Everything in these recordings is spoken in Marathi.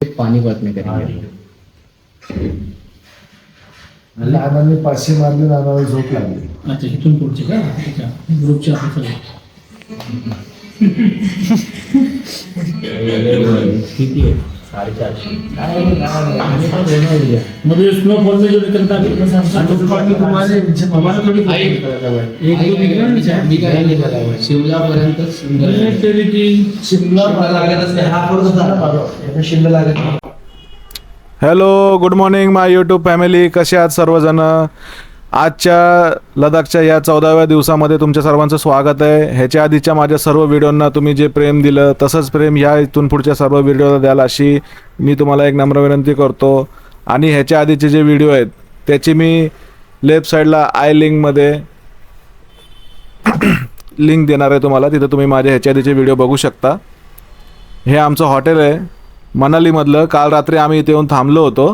पानी बात नहीं करेंगे। नानांनी पाचशे मारले, नानाला झोप लागली. अच्छा, इथून पुढचे का? अच्छा, ग्रुपचे आपण सगळे. किती आहे? 450. मध्ये स्नोफॉल में जो निकलता है हमारा थोड़ी एक दो निकला मी काय निघाला शिमला पर्यंत शिमला लागत हा परत झाला शिमला लागत. हॅलो, गुड मॉर्निंग माय यूट्यूब फॅमिली. कसे आहात सर्वजण? आजच्या लडाखच्या या 14व्या दिवसामध्ये तुमच्या सर्वांचं स्वागत आहे. ह्याच्या आधीच्या माझ्या सर्व व्हिडिओंना तुम्ही जे प्रेम दिलं तसंच प्रेम ह्या इथून पुढच्या सर्व व्हिडिओला द्याल अशी मी तुम्हाला एक नम्र विनंती करतो. आणि ह्याच्या आधीचे जे व्हिडिओ आहेत त्याची मी लेफ्ट साईडला आय लिंकमध्ये लिंक देणार आहे तुम्हाला. तिथं तुम्ही माझ्या ह्याच्या आधीचे व्हिडिओ बघू शकता. हे आमचं हॉटेल आहे मनालीमधलं. काल रात्री आम्ही इथे येऊन थांबलो होतो.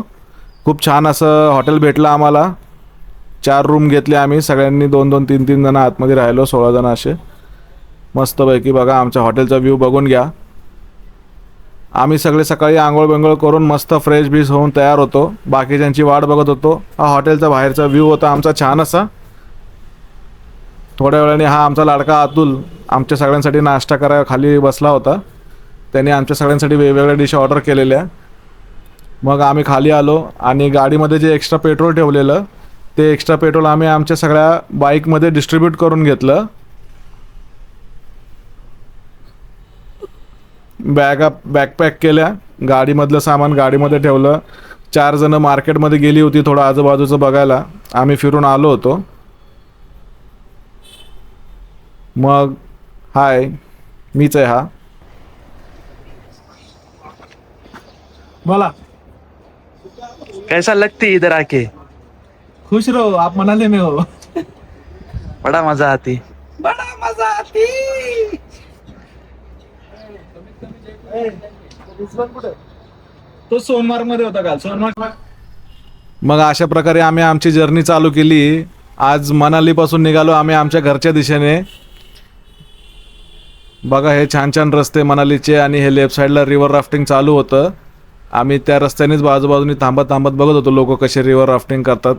खूप छान असं हॉटेल भेटलं आम्हाला. 4 रूम घेतले आम्ही, सगळ्यांनी 2-2 3-3 जण आतमध्ये राहिलो, 16 जण असे. मस्तपैकी बघा आमच्या हॉटेलचा व्ह्यू बघून घ्या. आम्ही सगळे सकाळी आंघोळ बेंघोळ करून मस्त फ्रेश बीस होऊन तयार होतो. बाकीच्यांची वाट बघत होतो. हा हॉटेलचा बाहेरचा व्ह्यू होता आमचा छान असा. थोड्या वेळाने हा आमचा लाडका अतुल आमच्या सगळ्यांसाठी नाश्ता करायला खाली बसला होता. त्याने आमच्या सगळ्यांसाठी वेगवेगळ्या डिश ऑर्डर केलेल्या. मग आम्ही खाली आलो आणि गाडीमध्ये जे एक्स्ट्रा पेट्रोल ठेवलेलं ते एक्स्ट्रा पेट्रोल आम्ही आमच्या सगळ्या बाईकमध्ये डिस्ट्रीब्यूट करून घेतलं. बॅकपॅक केल्या, गाडीमधलं सामान गाडीमध्ये ठेवलं. 4 जण मार्केटमध्ये गेली होती थोडं आजूबाजूचं बघायला. आम्ही फिरून आलो होतो. मग हाय, मीच आहे हा. बोला, कैसा लगती इधर आके? खुश रहो, आप मनाली में हो. बड़ा मजा आती. बड़ा मजा आती. तो सोनमार्ग मध्ये होता काल. सोनमार्ग. मग अशा प्रकारे आम्ही आमची जर्नी चालू केली. आज मनालीपासून निघालो आम्ही आमच्या घरच्या दिशेने. बघा हे छान छान रस्ते मनालीचे आणि हे लेफ्ट साईडला रिव्हर राफ्टिंग चालू होतं. आम्ही त्या रस्त्यानेच बाजूबाजूनी थांबत थांबत बघत होतो लोक कसे रिव्हर राफ्टिंग करतात.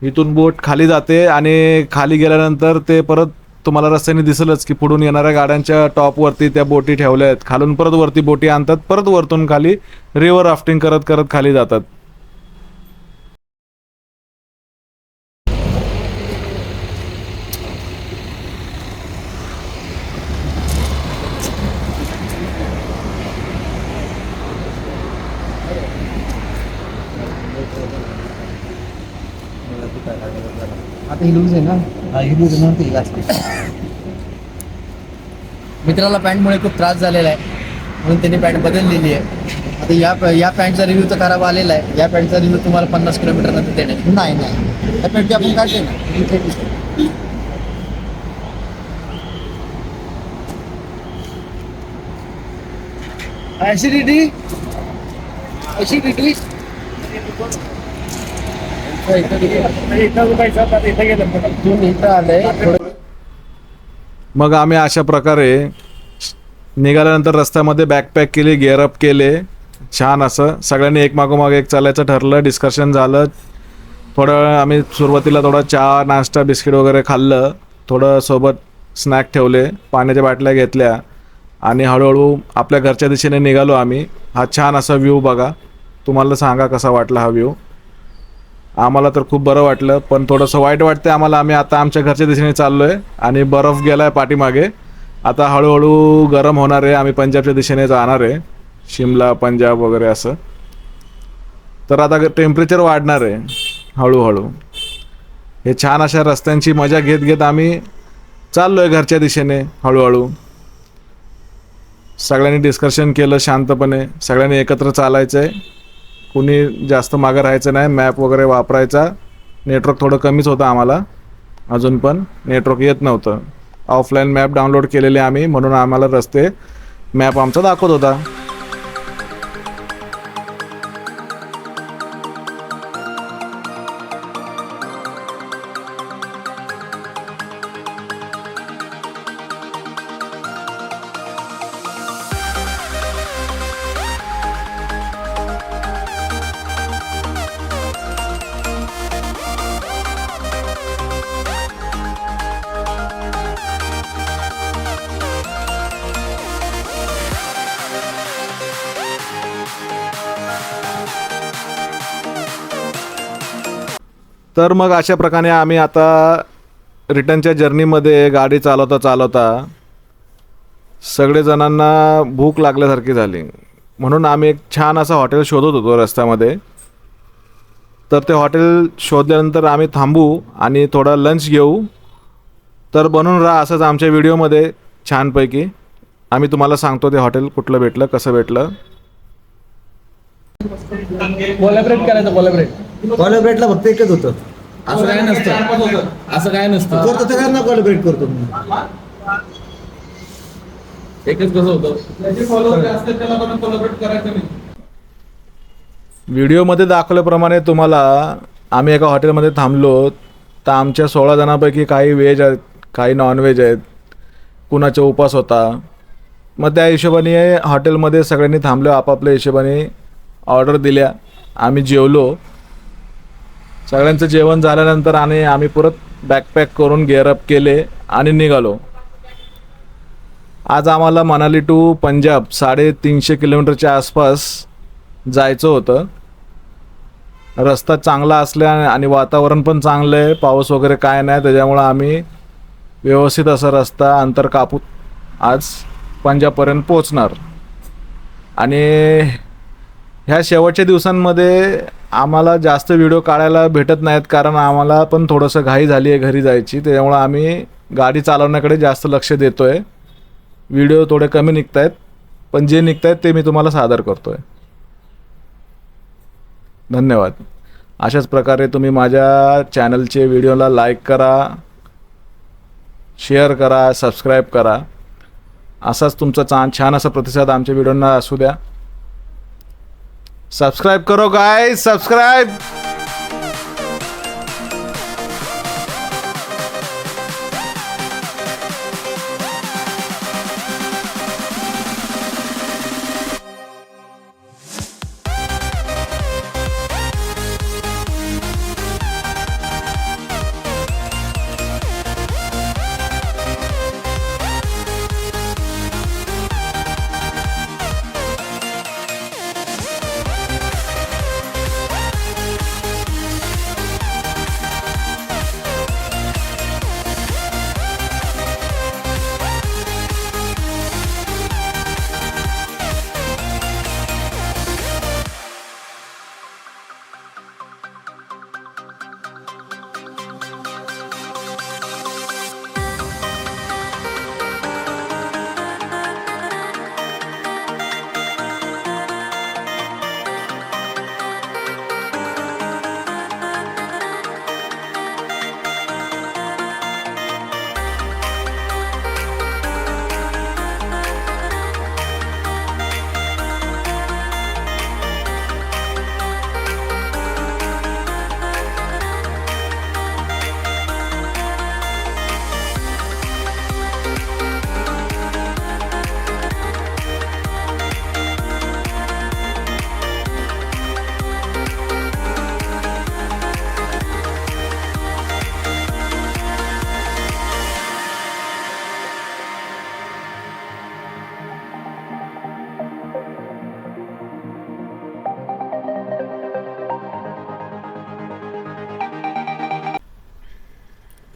इथून बोट खाली जाते आणि खाली गेल्यानंतर ते परत तुम्हाला रस्त्याने दिसलंच की पुढून येणाऱ्या गाड्यांच्या टॉपवरती त्या बोटी ठेवल्या आहेत. खालून परत वरती बोटी आणतात, परत वरतून खाली रिव्हर राफ्टिंग करत करत खाली जातात. आता हिलूज आहे ना. हा हिलूज नव्हती जास्त. मित्राला पॅन्टमुळे खूप त्रास झालेला आहे म्हणून त्यांनी पॅन्ट बदललेली आहे. आता या पॅन्टचा रिव्ह्यू तर खराब आलेला आहे. या पॅन्टचा रिव्ह्यू तुम्हाला 50 किलोमीटर नंतर देणे. नाही या पॅन्टची आपण काढले ना. ऍसिडिटी मग आम्ही अशा प्रकारे निघाल्यानंतर रस्त्यामध्ये बॅकपॅक केली, गेअरअप केले. छान असं सगळ्यांनी एकमागोमाग एक चालायचं ठरलं. डिस्कशन झालं. थोडं वेळ आम्ही सुरुवातीला थोडा चहा नाश्ता बिस्किट वगैरे खाल्लं. थोडं सोबत स्नॅक ठेवले, पाण्याच्या बाटल्या घेतल्या आणि हळूहळू आपल्या घरच्या दिशेने निघालो आम्ही. हा छान असा व्ह्यू बघा. तुम्हाला सांगा कसा वाटला हा व्ह्यू. आम्हाला तर खूप बरं वाटलं, पण थोडंसं वाईट वाटतं आम्हाला. आम्ही आता आमच्या घरच्या दिशेने चाललो आहे आणि बर्फ गेला आहे पाठीमागे. आता हळूहळू गरम होणार आहे. आम्ही पंजाबच्या दिशेने जाणार आहे, शिमला पंजाब वगैरे असं. तर आता टेम्परेचर वाढणार आहे हळूहळू. हे छान अशा रस्त्यांची मजा घेत घेत आम्ही चाललो आहे घरच्या दिशेने हळूहळू. सगळ्यांनी डिस्कशन केलं शांतपणे. सगळ्यांनी एकत्र चालायचं आहे, कुणी जास्त मागं राहायचं नाही. मॅप वगैरे वापरायचा. नेटवर्क थोडं कमीच होतं आम्हाला, अजून पण नेटवर्क येत नव्हतं. ऑफलाईन मॅप डाउनलोड केलेले आम्ही, म्हणून आम्हाला रस्ते मॅप आमचा दाखवत होता. तर मग अशा प्रकारे आम्ही आता रिटर्नच्या जर्नीमध्ये गाडी चालवता चालवता सगळेजणांना भूक लागल्यासारखी झाली, म्हणून आम्ही एक छान असं हॉटेल शोधत होतो रस्त्यामध्ये. तर ते हॉटेल शोधल्यानंतर आम्ही थांबू आणि थोडा लंच घेऊ. तर बनून राहा असंच आमच्या व्हिडिओमध्ये छानपैकी. आम्ही तुम्हाला सांगतो ते हॉटेल कुठलं भेटलं, कसं भेटलं. कोलॅबरेट करायचं, कोलॅबरेट. कोलॅबरेटला फक्त एकच होतं, असं काय नसतं, असं काय नसतं. करतो तर ना कोलॅबरेट करतो. एकच कसं होतं, त्याचे फॉलोअर जास्त आहेत, त्याला पण कोलॅबरेट करायचं नाही. व्हिडिओमध्ये दाखवल्याप्रमाणे तुम्हाला आम्ही एका हॉटेलमध्ये थांबलो. तर आमच्या 16 जणांपैकी काही व्हेज आहेत, काही नॉनव्हेज आहेत, कुणाचा उपास होता. मग त्या हिशोबाने हॉटेलमध्ये सगळ्यांनी थांबलो, आपापल्या हिशोबाने ऑर्डर दिल्या. आम्ही जेवलो. सगळ्यांचं जेवण झाल्यानंतर आणि आम्ही परत बॅकपॅक करून गेअरअप केले आणि निघालो. आज आम्हाला मनाली टू पंजाब 350 किलोमीटरच्या आसपास जायचं होतं. रस्ता चांगला असल्या आणि वातावरण पण चांगलं आहे, पाऊस वगैरे काय नाही, त्याच्यामुळं आम्ही व्यवस्थित असा रस्ता अंतर कापून आज पंजाबपर्यंत पोचणार. आणि ह्या शेवटच्या दिवसांमध्ये आम्हाला जास्त व्हिडिओ काढायला भेटत नाहीत, कारण आम्हाला पण थोडंसं घाई झाली आहे घरी जायची. त्याच्यामुळं आम्ही गाडी चालवण्याकडे जास्त लक्ष देतो आहे. व्हिडिओ थोडे कमी निघत आहेत, पण जे निघत आहेत ते मी तुम्हाला सादर करतो आहे. धन्यवाद. अशाच प्रकारे तुम्ही माझ्या चॅनलचे व्हिडिओला लाईक करा, शेअर करा, सबस्क्राईब करा. असाच तुमचा छान असा प्रतिसाद आमच्या व्हिडिओंना असू द्या. सबस्क्राईब करो गाइस, सबस्क्राईब.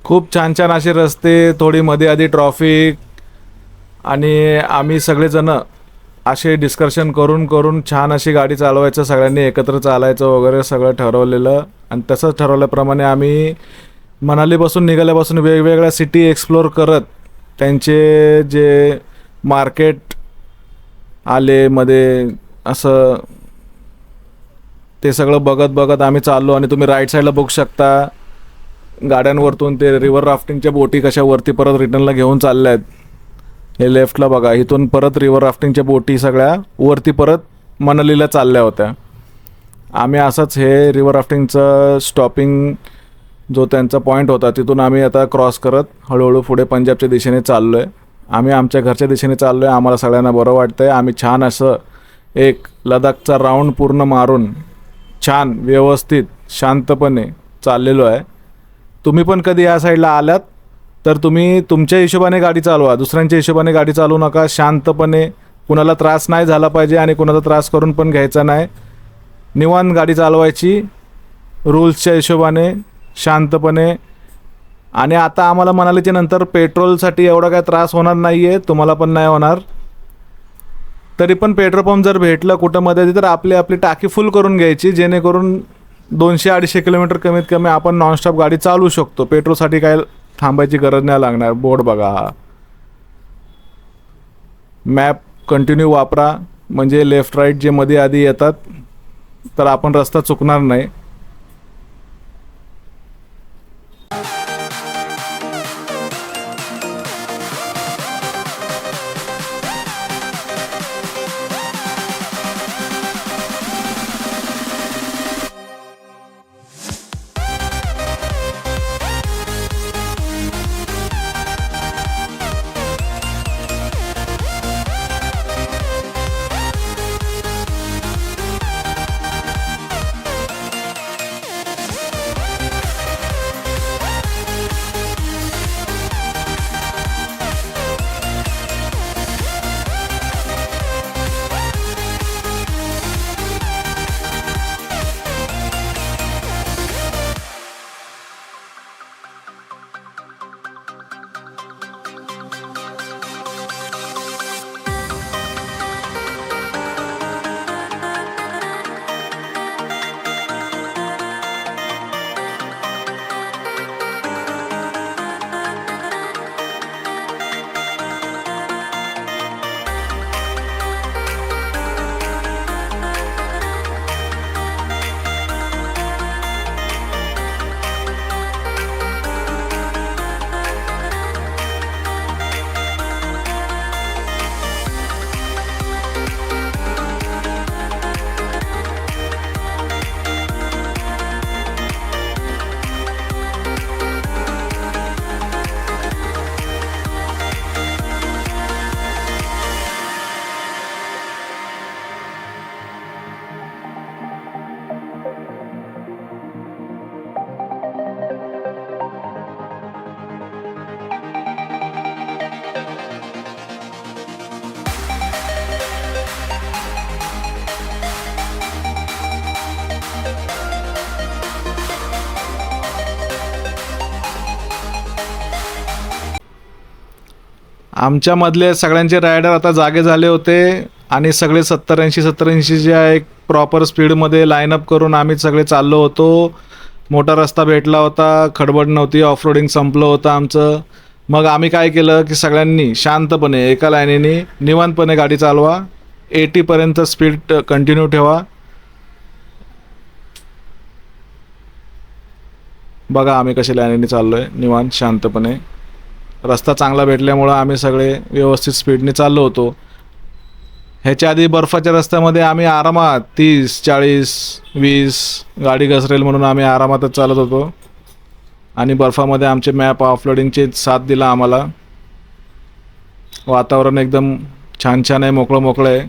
खूप छान छान असे रस्ते, थोडी मध्ये आधी ट्रॉफिक, आणि आम्ही सगळेजण असे डिस्कशन करून करून छान अशी गाडी चालवायचं, सगळ्यांनी एकत्र चालायचं वगैरे सगळं ठरवलेलं. आणि तसंच ठरवल्याप्रमाणे आम्ही मनालीपासून निघाल्यापासून वेगवेगळ्या सिटी एक्सप्लोर करत त्यांचे जे मार्केट आले मध्ये असं ते सगळं बघत बघत आम्ही चाललो. आणि तुम्ही राईट साईडला बघू शकता गाड्यांवरतून ते रिव्हर राफ्टिंगच्या बोटी कशा वरती परत रिटर्नला घेऊन चालल्या आहेत. हे लेफ्टला बघा, इथून परत रिव्हर राफ्टिंगच्या बोटी सगळ्या वरती परत मनालीला चालल्या होत्या. आम्ही असंच हे रिव्हर राफ्टिंगचं स्टॉपिंग जो त्यांचा पॉईंट होता तिथून आम्ही आता क्रॉस करत हळूहळू पुढे पंजाबच्या दिशेने चाललो आहे. आम्ही आमच्या घरच्या दिशेने चाललो आहे. आम्हाला सगळ्यांना बरं वाटतं आहे. आम्ही छान असं एक लडाखचा राऊंड पूर्ण मारून छान व्यवस्थित शांतपणे चाललेलो आहे. तुम्ही पण कधी या साईडला आलात तर तुम्ही तुमच्या हिशोबाने गाडी चालवा, दुसऱ्यांच्या हिशोबाने गाडी चालवू नका. शांतपणे, कुणाला त्रास नाही झाला पाहिजे आणि कुणाचा त्रास करून पण घ्यायचा नाही. निवांत गाडी चालवायची, रूल्सच्या हिशोबाने शांतपणे. आणि आता आम्हाला मनालीच्या नंतर पेट्रोलसाठी एवढा काय त्रास होणार नाही आहे, तुम्हाला पण नाही होणार. तरी पण पेट्रोल पंप जर भेटलं कुठं मध्ये तर आपली टाकी फुल करून घ्यायची, जेणेकरून 200-250 किलोमीटर कमीत कमी आपण नॉनस्टॉप गाडी चालवू शकतो. पेट्रोलसाठी काय थांबायची गरज नाही लागणार. बोर्ड बघा, मॅप कंटिन्यू वापरा, म्हणजे लेफ्ट राईट जे मध्ये आधी येतात तर आपण रस्ता चुकणार नाही. आमच्यामधले सगळ्यांचे रायडर आता जागे झाले होते आणि सगळे 70-80 जे एक प्रॉपर स्पीडमध्ये लाईनअप करून आम्ही सगळे चाललो होतो. मोठा रस्ता भेटला होता, खडबड नव्हती, ऑफ रोडिंग संपलं होतं आमचं. मग आम्ही काय केलं की सगळ्यांनी शांतपणे एका लाईनीने निवांतपणे गाडी चालवा, 80पर्यंत स्पीड कंटिन्यू ठेवा. बघा आम्ही कशा लाईनीने चाललो आहे, निवांत शांतपणे. रस्ता चांगला भेटल्यामुळं आम्ही सगळे व्यवस्थित स्पीडने चाललो होतो. ह्याच्या आधी बर्फाच्या रस्त्यामध्ये आम्ही आरामात 30-40-20 गाडी घसरेल म्हणून आम्ही आरामातच चालत होतो. आणि बर्फामध्ये आमचे मॅप ऑफलोडिंगचे साथ दिला आम्हाला. वातावरण एकदम छान छान आहे, मोकळं मोकळं आहे,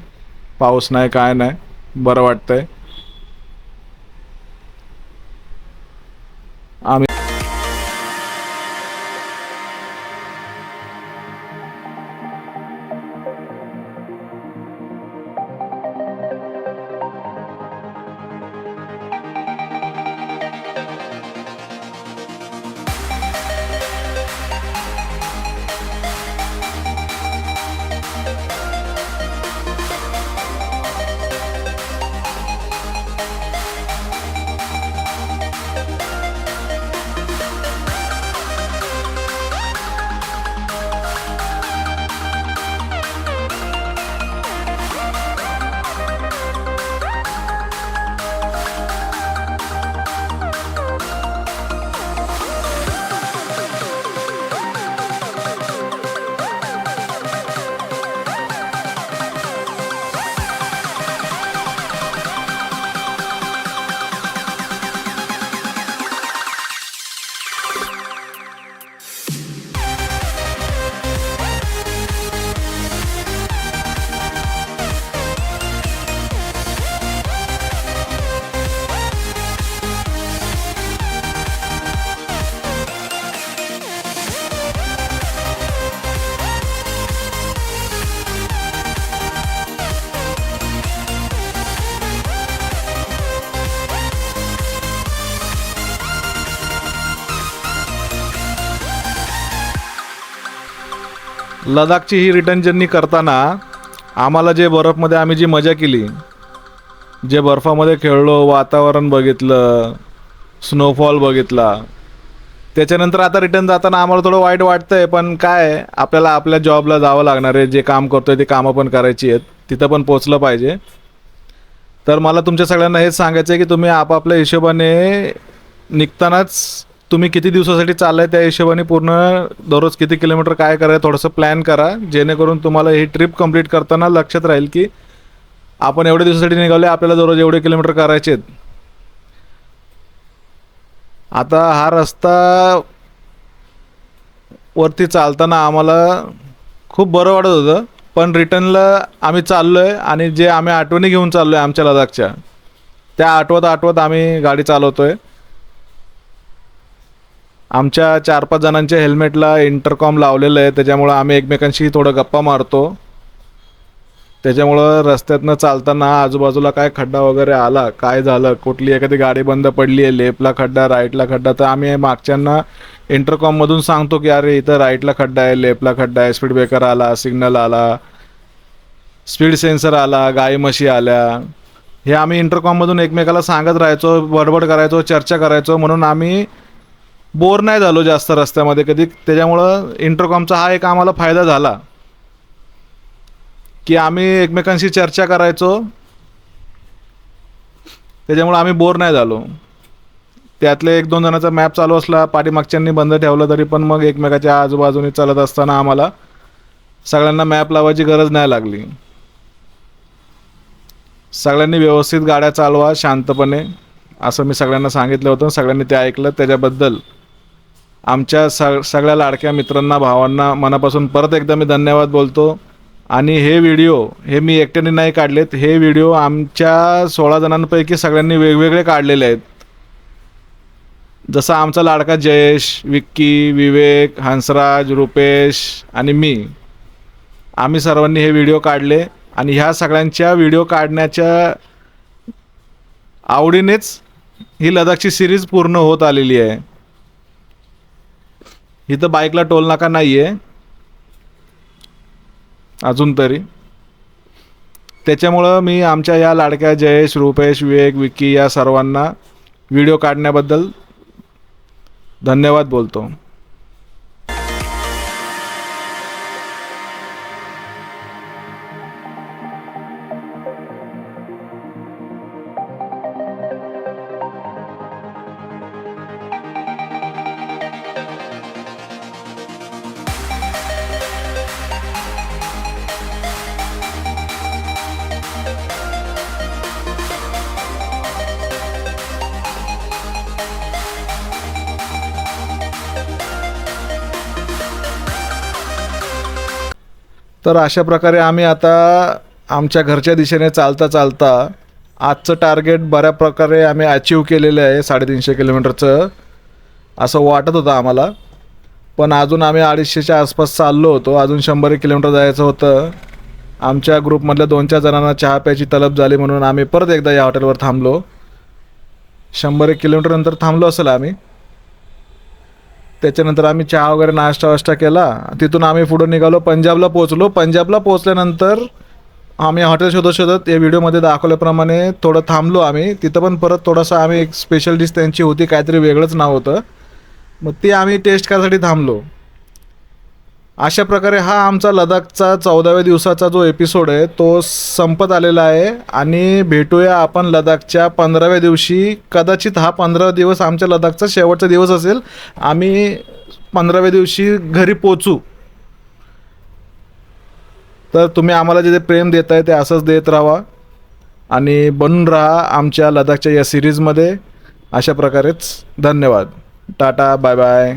पाऊस नाही काय नाही, बरं वाटतंय. आम्ही लडाखची ही रिटर्न जर्नी करताना आम्हाला जे बर्फमध्ये आम्ही जी मजा केली, जे बर्फामध्ये खेळलो, वातावरण बघितलं, स्नोफॉल बघितला, त्याच्यानंतर आता रिटर्न जाताना आम्हाला थोडं वाईट वाटतं आहे. पण काय, आपल्याला आपल्या जॉबला जावं लागणार आहे. जे काम करतो आहे ते कामं पण करायची आहेत, तिथं पण पोचलं पाहिजे. तर मला तुमच्या सगळ्यांना हेच सांगायचं आहे की तुम्ही आपापल्या हिशोबाने निघतानाच तुम्ही किती दिवसासाठी चाललाय त्या हिशोबाने पूर्ण दररोज किती किलोमीटर काय करायचं थोडंसं प्लॅन करा, जेणेकरून तुम्हाला ही ट्रिप कंप्लीट करताना लक्षात राहील की आपण एवढ्या दिवसासाठी निघाले, आपल्याला दररोज एवढे किलोमीटर करायचे आहेत. आता हा रस्ता वरती चालताना आम्हाला खूप बरं वाटत होतं, पण रिटर्नला आम्ही चाललो आहे आणि जे आम्ही आठवणी घेऊन चाललो आहे आमच्या लडाखच्या, त्या आठवत आम्ही गाडी चालवतो आहे. आमच्या 4-5 जणांच्या हेल्मेटला इंटरकॉम लावलेलं आहे, त्याच्यामुळं आम्ही एकमेकांशी थोडं गप्पा मारतो. त्याच्यामुळं रस्त्यातनं चालताना आजूबाजूला काय खड्डा वगैरे आला, काय झालं, कुठली एखादी गाडी बंद पडली आहे, लेफ्टला खड्डा, राईटला खड्डा, तर आम्ही मागच्यांना इंटरकॉममधून सांगतो की अरे इथं राईटला खड्डा आहे, लेफ्टला खड्डा आहे, स्पीड ब्रेकर आला, सिग्नल आला, स्पीड सेन्सर आला, गाई म्हशी आल्या. हे आम्ही इंटरकॉममधून एकमेकाला सांगत राहायचो, बडबड करायचो, चर्चा करायचो. म्हणून आम्ही बोर नाही झालो जास्त रस्त्यामध्ये कधी. त्याच्यामुळं इंटरकॉमचा हा एक आम्हाला फायदा झाला की आम्ही एकमेकांशी चर्चा करायचो, त्याच्यामुळं आम्ही बोर नाही झालो. त्यातले 1-2 जणांचा मॅप चालू असला, पाठीमागच्यांनी बंद ठेवलं तरी पण मग एकमेकाच्या आजूबाजूने चालत असताना आम्हाला सगळ्यांना मॅप लावायची गरज नाही लागली. सगळ्यांनी व्यवस्थित गाड्या चालवा शांतपणे, असं मी सगळ्यांना सांगितलं होतं. सगळ्यांनी ते ऐकलं. त्याच्याबद्दल आमच्या सगळ्या लाडक्या मित्रांना, भावांना मनापासून परत एकदा मी धन्यवाद बोलतो. आणि हे व्हिडिओ हे मी एकट्याने नाही काढलेत, हे व्हिडिओ आमच्या 16 जणांपैकी सगळ्यांनी वेगवेगळे काढलेले आहेत. जसा आमचा लाडका जयेश, विक्की, विवेक, हंसराज, रुपेश आणि मी, आम्ही सर्वांनी हे व्हिडिओ काढले. आणि ह्या सगळ्यांच्या व्हिडिओ काढण्याच्या आवडीनेच ही लडाखची सिरीज पूर्ण होत आलेली आहे. इथं बाईकला टोल नाका नाही आहे अजून तरी. त्याच्यामुळं मी आमच्या या लाडक्या जयेश, रुपेश, विवेक, विक्की या सर्वांना व्हिडिओ काढण्याबद्दल धन्यवाद बोलतो. तर अशा प्रकारे आम्ही आता आमच्या घरच्या दिशेने चालता चालता आजचं टार्गेट बऱ्या प्रकारे आम्ही अचीव केलेलं आहे. 350 किलोमीटरचं असं वाटत होतं आम्हाला. पण अजून आम्ही 250च्या आसपास चाललो होतो. अजून 100 किलोमीटर जायचं होतं. आमच्या ग्रुपमधल्या 2-4 जणांना चहा प्यायची तलब झाली, म्हणून आम्ही परत एकदा या हॉटेलवर थांबलो. 100 किलोमीटर नंतर थांबलो असेल आम्ही. त्याच्यानंतर आम्ही चहा वगैरे नाश्ता केला. तिथून आम्ही पुढं निघालो, पंजाबला पोचलो. पंजाबला पोचल्यानंतर आम्ही हॉटेल शोधत या व्हिडिओमध्ये दाखवल्याप्रमाणे थोडं थांबलो आम्ही. तिथं पण परत थोडासा आम्ही एक स्पेशल डिश त्यांची होती, काहीतरी वेगळंच नाव होतं, मग ते आम्ही टेस्ट करायसाठी थांबलो. अशा प्रकारे हा आमचा लडाखचा 14व्या दिवसाचा जो एपिसोड आहे तो संपत आलेला आहे. आणि भेटूया आपण लडाखच्या 15व्या दिवशी. कदाचित हा 15 दिवस आमच्या लडाखचा शेवटचा दिवस असेल. आम्ही 15व्या दिवशी घरी पोचू. तर तुम्ही आम्हाला जे प्रेम देत आहे ते असंच देत राहा आणि बनून राहा आमच्या लडाखच्या या सिरीजमध्ये. अशा प्रकारेच धन्यवाद. Tata, bye bye.